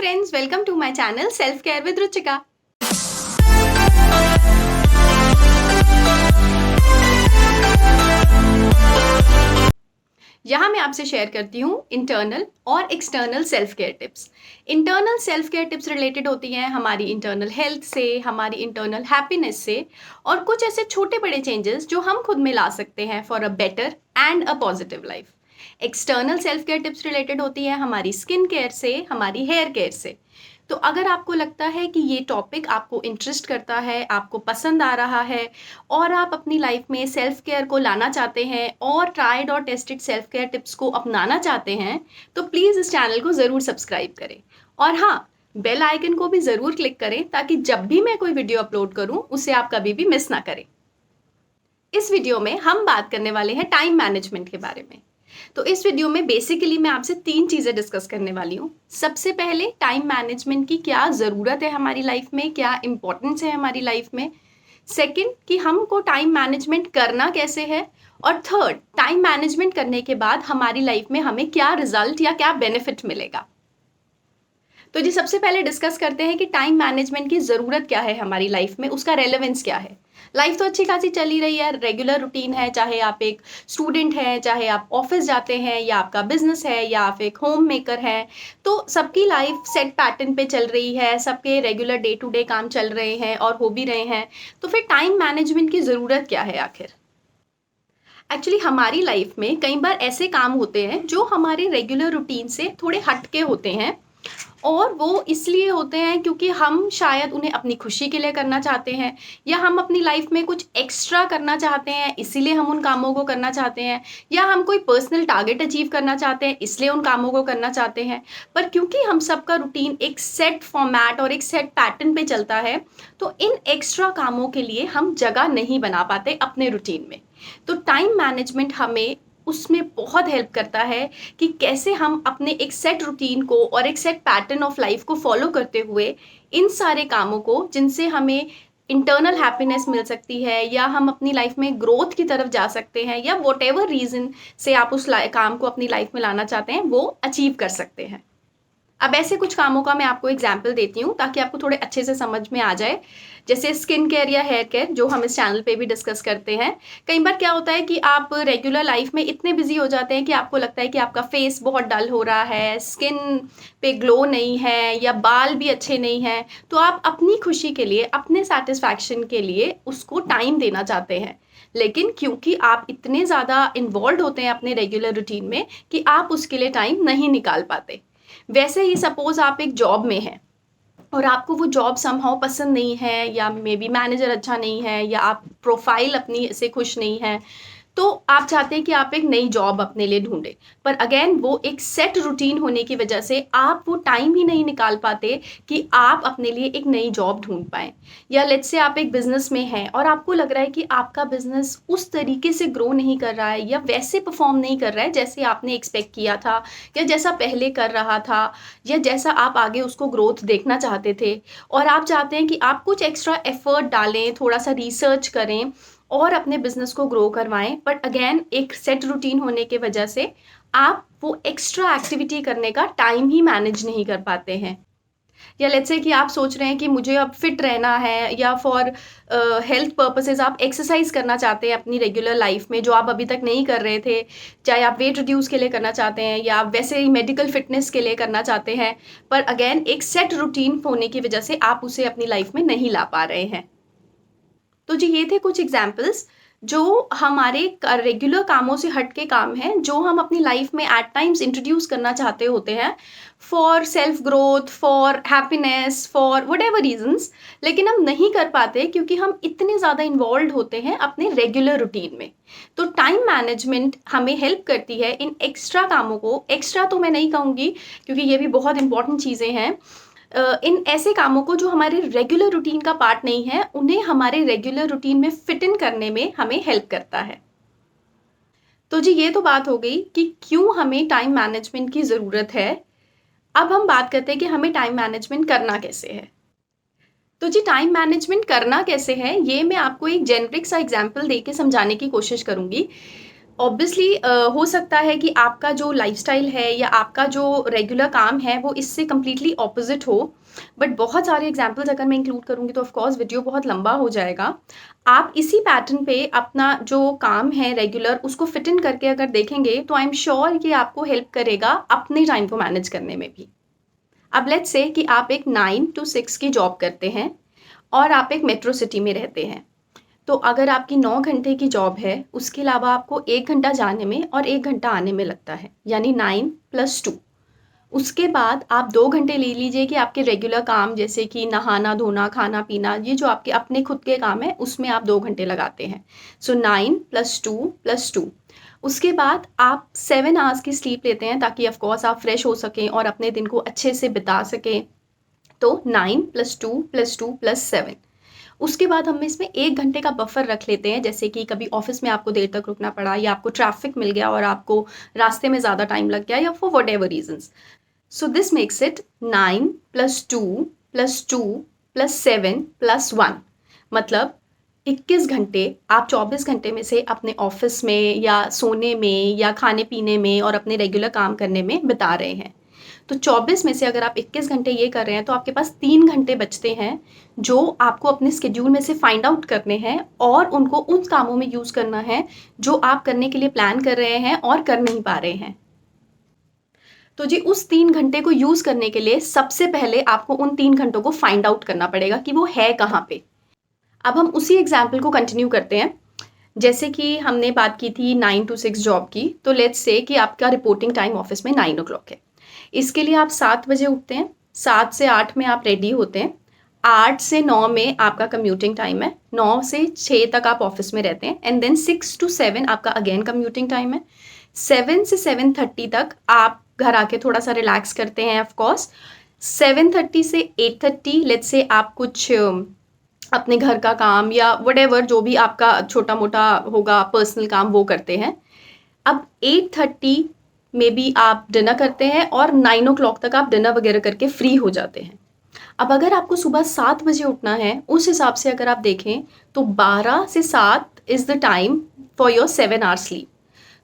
friends, welcome to my channel Self Care with Ruchika. यहाँ मैं आपसे शेयर करती हूँ इंटरनल और external self care tips. Internal self care tips related होती हैं हमारी इंटरनल हेल्थ से, हमारी इंटरनल हैप्पीनेस से और कुछ ऐसे छोटे बड़े चेंजेस जो हम खुद में ला सकते हैं for a better and a positive life. External self care tips related होती है हमारी स्किन केयर से, हमारी हेयर केयर से। तो अगर आपको लगता है कि ये टॉपिक आपको इंटरेस्ट करता है, आपको पसंद आ रहा है और आप अपनी लाइफ में सेल्फ केयर को लाना चाहते हैं और ट्राइड और टेस्टेड सेल्फ केयर टिप्स को अपनाना चाहते हैं, तो प्लीज़ इस चैनल को ज़रूर सब्सक्राइब करें। और हाँ, बेल आइकन को भी ज़रूर क्लिक करें ताकि जब भी मैं कोई वीडियो अपलोड करूं उसे आप कभी भी मिस ना करें। इस वीडियो में हम बात करने वाले हैं टाइम मैनेजमेंट के बारे में। तो इस वीडियो में बेसिकली मैं आपसे 3 चीज़ें डिस्कस करने वाली हूँ। सबसे पहले टाइम मैनेजमेंट की क्या ज़रूरत है हमारी लाइफ में, क्या इम्पोर्टेंस है हमारी लाइफ में। सेकंड कि हमको टाइम मैनेजमेंट करना कैसे है। और थर्ड, टाइम मैनेजमेंट करने के बाद हमारी लाइफ में हमें क्या रिजल्ट या क्या बेनिफिट मिलेगा। तो जी सबसे पहले डिस्कस करते हैं कि टाइम मैनेजमेंट की ज़रूरत क्या है हमारी लाइफ में, उसका रेलेवेंस क्या है। लाइफ तो अच्छी खासी चली रही है, रेगुलर रूटीन है, चाहे आप एक स्टूडेंट हैं, चाहे आप ऑफिस जाते हैं, या आपका बिजनेस है, या आप एक होम मेकर हैं। तो सबकी लाइफ सेट पैटर्न पे चल रही है, सबके रेगुलर डे टू डे काम चल रहे हैं और हो भी रहे हैं। तो फिर टाइम मैनेजमेंट की ज़रूरत क्या है आखिर। एक्चुअली हमारी लाइफ में कई बार ऐसे काम होते हैं जो हमारे रेगुलर रूटीन से थोड़े हटके होते हैं और वो इसलिए होते हैं क्योंकि हम शायद उन्हें अपनी खुशी के लिए करना चाहते हैं, या हम अपनी लाइफ में कुछ एक्स्ट्रा करना चाहते हैं इसीलिए हम उन कामों को करना चाहते हैं, या हम कोई पर्सनल टारगेट अचीव करना चाहते हैं इसलिए उन कामों को करना चाहते हैं। पर क्योंकि हम सबका रूटीन एक सेट फॉर्मेट और एक सेट पैटर्न पे चलता है, तो इन एक्स्ट्रा कामों के लिए हम जगह नहीं बना पाते अपने रूटीन में। तो टाइम मैनेजमेंट हमें उसमें बहुत हेल्प करता है कि कैसे हम अपने एक सेट रूटीन को और एक सेट पैटर्न ऑफ लाइफ को फॉलो करते हुए इन सारे कामों को, जिनसे हमें इंटरनल हैप्पीनेस मिल सकती है या हम अपनी लाइफ में ग्रोथ की तरफ जा सकते हैं, या वॉट एवर रीज़न से आप उस काम को अपनी लाइफ में लाना चाहते हैं, वो अचीव कर सकते हैं। अब ऐसे कुछ कामों का मैं आपको एग्जाम्पल देती हूँ ताकि आपको थोड़े अच्छे से समझ में आ जाए। जैसे स्किन केयर या हेयर केयर, जो हम इस चैनल पे भी डिस्कस करते हैं। कई बार क्या होता है कि आप रेगुलर लाइफ में इतने बिजी हो जाते हैं कि आपको लगता है कि आपका फेस बहुत डल हो रहा है, स्किन पे ग्लो नहीं है, या बाल भी अच्छे नहीं हैं। तो आप अपनी खुशी के लिए, अपने सेटिस्फैक्शन के लिए उसको टाइम देना चाहते हैं, लेकिन क्योंकि आप इतने ज़्यादा इन्वॉल्व होते हैं अपने रेगुलर रूटीन में कि आप उसके लिए टाइम नहीं निकाल पाते। वैसे ही सपोज आप एक जॉब में हैं और आपको वो जॉब समहाउ पसंद नहीं है, या मे बी मैनेजर अच्छा नहीं है, या आप प्रोफाइल अपनी से खुश नहीं है, तो आप चाहते हैं कि आप एक नई जॉब अपने लिए ढूंढें। पर अगेन वो एक सेट रूटीन होने की वजह से आप वो टाइम ही नहीं निकाल पाते कि आप अपने लिए एक नई जॉब ढूंढ पाएँ। या लेट्स से आप एक बिज़नेस में हैं और आपको लग रहा है कि आपका बिज़नेस उस तरीके से ग्रो नहीं कर रहा है, या वैसे परफॉर्म नहीं कर रहा है जैसे आपने एक्सपेक्ट किया था, या जैसा पहले कर रहा था, या जैसा आप आगे उसको ग्रोथ देखना चाहते थे। और आप चाहते हैं कि आप कुछ एक्स्ट्रा एफर्ट डालें, थोड़ा सा रिसर्च करें और अपने बिजनेस को ग्रो करवाएं। बट अगेन एक सेट रूटीन होने की वजह से आप वो एक्स्ट्रा एक्टिविटी करने का टाइम ही मैनेज नहीं कर पाते हैं। या लेट्स से कि आप सोच रहे हैं कि मुझे अब फिट रहना है, या फॉर हेल्थ पर्पसेस आप एक्सरसाइज करना चाहते हैं अपनी रेगुलर लाइफ में, जो आप अभी तक नहीं कर रहे थे। चाहे आप वेट रिड्यूस के लिए करना चाहते हैं, या आप वैसे ही मेडिकल फिटनेस के लिए करना चाहते हैं, पर अगेन एक सेट रूटीन होने की वजह से आप उसे अपनी लाइफ में नहीं ला पा रहे हैं। तो जी ये थे कुछ एग्जाम्पल्स जो हमारे रेगुलर कामों से हट के काम हैं, जो हम अपनी लाइफ में एट टाइम्स इंट्रोड्यूस करना चाहते होते हैं for self growth, for happiness, for whatever reasons, लेकिन हम नहीं कर पाते क्योंकि हम इतने ज़्यादा इन्वॉल्व होते हैं अपने रेगुलर रूटीन में। तो टाइम मैनेजमेंट हमें हेल्प करती है इन एक्स्ट्रा कामों को, एक्स्ट्रा तो मैं नहीं कहूँगी क्योंकि ये भी बहुत इंपॉर्टेंट चीज़ें हैं, इन ऐसे कामों को जो हमारे रेगुलर रूटीन का पार्ट नहीं है, उन्हें हमारे रेगुलर रूटीन में फिट इन करने में हमें हेल्प करता है। तो जी ये तो बात हो गई कि क्यों हमें टाइम मैनेजमेंट की ज़रूरत है। अब हम बात करते हैं कि हमें टाइम मैनेजमेंट करना कैसे है। तो जी टाइम मैनेजमेंट करना कैसे है, ये मैं आपको एक जेनरिक सा एग्जाम्पल दे के समझाने की कोशिश करूँगी। ऑब्वियसली हो सकता है कि आपका जो लाइफ़स्टाइल है या आपका जो रेगुलर काम है वो इससे कंप्लीटली ऑपोज़िट हो। बट बहुत सारे एग्ज़ाम्पल्स अगर मैं इंक्लूड करूँगी तो ऑफ़ कोर्स वीडियो बहुत लंबा हो जाएगा। आप इसी पैटर्न पे अपना जो काम है रेगुलर उसको फिट इन करके अगर देखेंगे तो आई एम श्योर ये आपको हेल्प करेगा अपने टाइम को मैनेज करने में भी। अब लेट्स से कि आप एक 9 टू 6 की जॉब करते हैं और आप एक मेट्रो सिटी में रहते हैं। तो अगर आपकी 9 घंटे की जॉब है, उसके अलावा आपको 1 घंटा जाने में और 1 घंटा आने में लगता है, यानी 9 प्लस 2। उसके बाद आप 2 घंटे ले लीजिए कि आपके रेगुलर काम जैसे कि नहाना-धोना, खाना-पीना, ये जो आपके अपने खुद के काम हैं, उसमें आप 2 घंटे लगाते हैं। सो 9 प्लस 2 प्लस 2। उसके बाद आप 7 आवर्स की स्लीप लेते हैं ताकि ऑफ कोर्स आप फ्रेश हो सकें और अपने दिन को अच्छे से बिता सकें। तो 9 प्लस 2 प्लस 2 प्लस 7। उसके बाद हम इसमें 1 घंटे का बफर रख लेते हैं, जैसे कि कभी ऑफ़िस में आपको देर तक रुकना पड़ा या आपको ट्रैफ़िक मिल गया और आपको रास्ते में ज़्यादा टाइम लग गया या for whatever reasons. So this makes it 9 plus 2 plus 2 plus 7 plus 1। मतलब 21 घंटे आप 24 घंटे में से अपने ऑफ़िस में या सोने में या खाने-पीने में और अपने रेगुलर काम करने में बिता रहे हैं। तो 24 में से अगर आप 21 घंटे ये कर रहे हैं तो आपके पास 3 घंटे बचते हैं, जो आपको अपने शेड्यूल में से फाइंड आउट करने हैं और उनको उन कामों में यूज़ करना है, जो आप करने के लिए प्लान कर रहे हैं और कर नहीं पा रहे हैं। तो जी उस 3 घंटे को यूज़ करने के लिए सबसे पहले आपको उन 3 घंटों को फाइंड आउट करना पड़ेगा कि वो है कहाँ पे। अब हम उसी एग्ज़ाम्पल को कंटिन्यू करते हैं। जैसे कि हमने बात की थी 9 टू 6 जॉब की, तो लेट्स से कि आपका रिपोर्टिंग टाइम ऑफ़िस में 9 ओ क्लॉक है। इसके लिए आप 7 बजे उठते हैं, 7 से 8 में आप रेडी होते हैं, 8 से 9 में आपका कम्यूटिंग टाइम है, 9 से 6 तक आप ऑफ़िस में रहते हैं एंड देन 6 टू 7 आपका अगेन कम्यूटिंग टाइम है। 7 से 7:30 तक आप घर आके थोड़ा-सा रिलैक्स करते हैं ऑफ़ कोर्स। 7:30 से 8:30 लेट्स से आप कुछ अपने घर का काम या व्हाटएवर जो भी आपका छोटा-मोटा होगा पर्सनल काम वो करते हैं। अब 8:30 में भी आप डिनर करते हैं और 9 ओ क्लॉक तक आप डिनर वगैरह करके फ्री हो जाते हैं। अब अगर आपको सुबह 7 बजे उठना है, उस हिसाब से अगर आप देखें तो 12 से 7 is the time for your 7 hour sleep.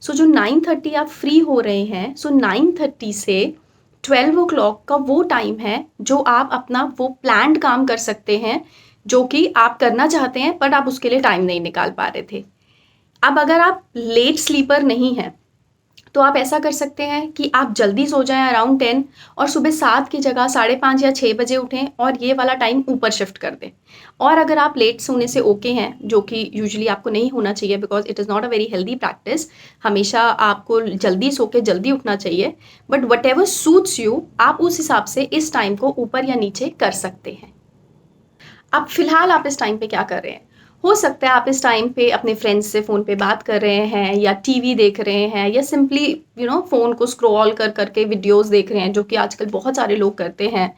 So जो 9:30 आप फ्री हो रहे हैं, सो 9:30 से 12 ओ क्लॉक का वो टाइम है जो आप अपना वो प्लान्ड काम कर सकते हैं, जो कि आप करना चाहते हैं बट आप उसके लिए टाइम नहीं निकाल पा रहे थे। अब अगर आप लेट स्लीपर नहीं हैं, तो आप ऐसा कर सकते हैं कि आप जल्दी सो जाएँ अराउंड 10 और सुबह 7 की जगह 5:30 या 6 बजे उठें और ये वाला टाइम ऊपर शिफ्ट कर दें। और अगर आप लेट सोने से ओके हैं, जो कि यूजुअली आपको नहीं होना चाहिए because it is not a very healthy practice, हमेशा आपको जल्दी सो के जल्दी उठना चाहिए। बट व्हाटएवर सूट्स यू, आप उस हिसाब से इस टाइम को ऊपर या नीचे कर सकते हैं। अब फ़िलहाल आप इस टाइम पे क्या कर रहे हैं? हो सकता है आप इस टाइम पे अपने फ्रेंड्स से फ़ोन पे बात कर रहे हैं या टीवी देख रहे हैं या सिंपली फ़ोन को स्क्रॉल कर के वीडियोज़ देख रहे हैं, जो कि आजकल बहुत सारे लोग करते हैं।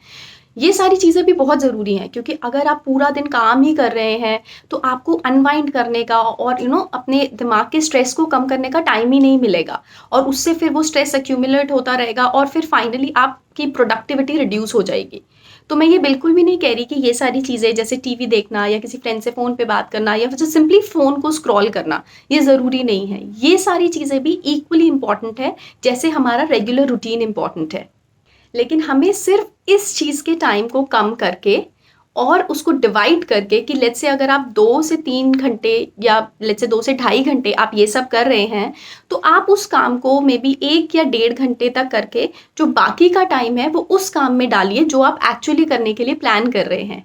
ये सारी चीज़ें भी बहुत ज़रूरी हैं, क्योंकि अगर आप पूरा दिन काम ही कर रहे हैं, तो आपको अनवाइंड करने का और अपने दिमाग के स्ट्रेस को कम करने का टाइम ही नहीं मिलेगा और उससे फिर वो स्ट्रेस एक्यूमुलेट होता रहेगा और फिर फाइनली आपकी प्रोडक्टिविटी रिड्यूस हो जाएगी। तो मैं ये बिल्कुल भी नहीं कह रही कि ये सारी चीज़ें जैसे टीवी देखना या किसी फ्रेंड से फ़ोन पे बात करना या फिर जो सिंपली फ़ोन को स्क्रॉल करना, ये ज़रूरी नहीं है। ये सारी चीज़ें भी इक्वली इम्पॉर्टेंट है, जैसे हमारा रेगुलर रूटीन इम्पॉर्टेंट है। लेकिन हमें सिर्फ इस चीज़ के टाइम को कम करके और उसको डिवाइड करके कि लेट्स से अगर आप 2 से 3 घंटे या लेट्स से 2 से ढाई घंटे आप ये सब कर रहे हैं, तो आप उस काम को मे बी 1 या डेढ़ घंटे तक करके जो बाकी का टाइम है वो उस काम में डालिए जो आप एक्चुअली करने के लिए प्लान कर रहे हैं।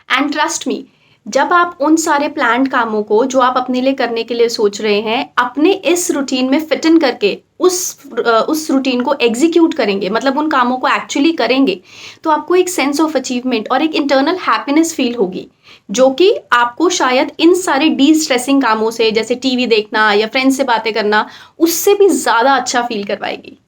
एंड ट्रस्ट मी, जब आप उन सारे प्लान्ड कामों को जो आप अपने लिए करने के लिए सोच रहे हैं, अपने इस रूटीन में फिट इन करके उस रूटीन को एग्जीक्यूट करेंगे, मतलब उन कामों को एक्चुअली करेंगे, तो आपको एक सेंस ऑफ अचीवमेंट और एक इंटरनल हैप्पीनेस फील होगी, जो कि आपको शायद इन सारे डी स्ट्रेसिंग कामों से जैसे टीवी देखना या फ्रेंड्स से बातें करना, उससे भी ज़्यादा अच्छा फील करवाएगी।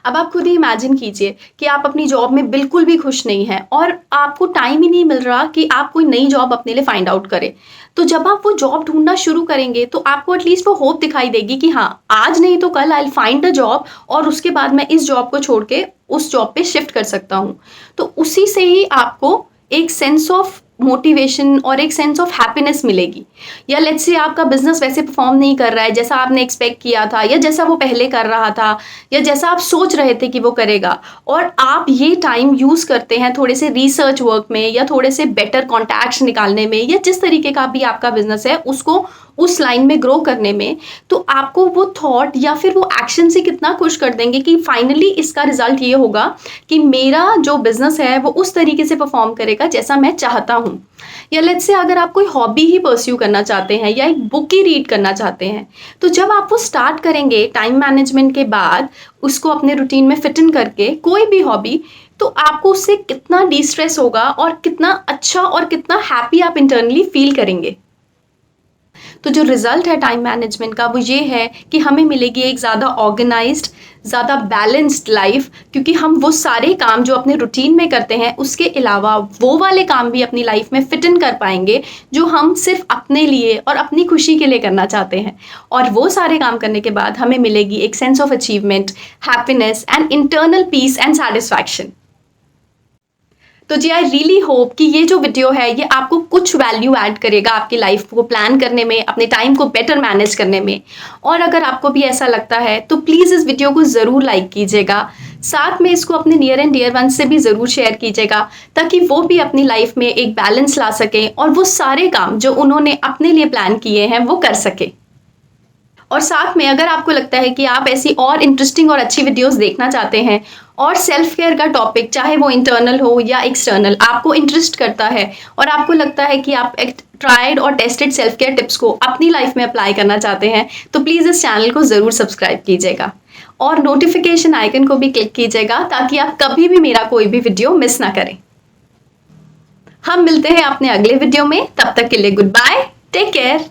अब आप खुद ही इमेजिन कीजिए कि आप अपनी जॉब में बिल्कुल भी खुश नहीं हैं और आपको टाइम ही नहीं मिल रहा कि आप कोई नई जॉब अपने लिए फाइंड आउट करें। तो जब आप वो जॉब ढूँढना शुरू करेंगे तो आपको एटलीस्ट वो होप दिखाई देगी कि हाँ, आज नहीं तो कल I will find a job और उसके बाद मैं इस जॉब को छोड़ के उस जॉब पे शिफ्ट कर सकता हूँ। तो उसी से ही आपको एक सेंस ऑफ मोटिवेशन और एक सेंस ऑफ हैप्पीनेस मिलेगी। या लेट्स से आपका बिजनेस वैसे परफॉर्म नहीं कर रहा है जैसा आपने एक्सपेक्ट किया था, या जैसा वो पहले कर रहा था, या जैसा आप सोच रहे थे कि वो करेगा, और आप ये टाइम यूज़ करते हैं थोड़े से रिसर्च वर्क में या थोड़े से बेटर कॉन्टैक्ट्स निकालने में, या जिस तरीके का भी आपका बिजनेस है उसको उस लाइन में ग्रो करने में, तो आपको वो थॉट या फिर वो एक्शन से कितना खुश कर देंगे कि फाइनली इसका रिजल्ट ये होगा कि मेरा जो बिजनेस है वो उस तरीके से परफॉर्म करेगा जैसा मैं चाहता हूँ। या लेट्स से अगर आप कोई हॉबी ही परस्यू करना चाहते हैं या एक बुक ही रीड करना चाहते हैं, तो जब आप वो स्टार्ट करेंगे टाइम मैनेजमेंट के बाद, उसको अपने रूटीन में फिट इन करके कोई भी हॉबी, तो आपको उससे कितना डिस्ट्रेस होगा और कितना अच्छा और कितना हैप्पी आप इंटरनली फील करेंगे। तो जो रिज़ल्ट है टाइम मैनेजमेंट का वो ये है कि हमें मिलेगी एक ज़्यादा ऑर्गेनाइज्ड, ज़्यादा बैलेंस्ड लाइफ, क्योंकि हम वो सारे काम जो अपने रूटीन में करते हैं उसके अलावा वो वाले काम भी अपनी लाइफ में फिट इन कर पाएंगे जो हम सिर्फ अपने लिए और अपनी खुशी के लिए करना चाहते हैं। और वो सारे काम करने के बाद हमें मिलेगी एक sense of achievement, happiness and internal peace and satisfaction. तो जी आई रियली होप कि ये जो वीडियो है ये आपको कुछ वैल्यू ऐड करेगा आपकी लाइफ को प्लान करने में, अपने टाइम को बेटर मैनेज करने में। और अगर आपको भी ऐसा लगता है तो प्लीज़ इस वीडियो को ज़रूर लाइक कीजिएगा, साथ में इसको अपने नियर एंड डियर वन से भी ज़रूर शेयर कीजिएगा, ताकि वो भी अपनी लाइफ में एक बैलेंस ला सकें और वो सारे काम जो उन्होंने अपने लिए प्लान किए हैं वो कर सके। और साथ में अगर आपको लगता है कि आप ऐसी और इंटरेस्टिंग और अच्छी वीडियोस देखना चाहते हैं और सेल्फ केयर का टॉपिक, चाहे वो इंटरनल हो या एक्सटर्नल, आपको इंटरेस्ट करता है और आपको लगता है कि आप एक ट्राइड और टेस्टेड सेल्फ केयर टिप्स को अपनी लाइफ में अप्लाई करना चाहते हैं, तो प्लीज़ इस चैनल को ज़रूर सब्सक्राइब कीजिएगा और नोटिफिकेशन आइकन को भी क्लिक कीजिएगा ताकि आप कभी भी मेरा कोई भी वीडियो मिस ना करें। हम मिलते हैं अपने अगले वीडियो में, तब तक के लिए गुड बाय, टेक केयर।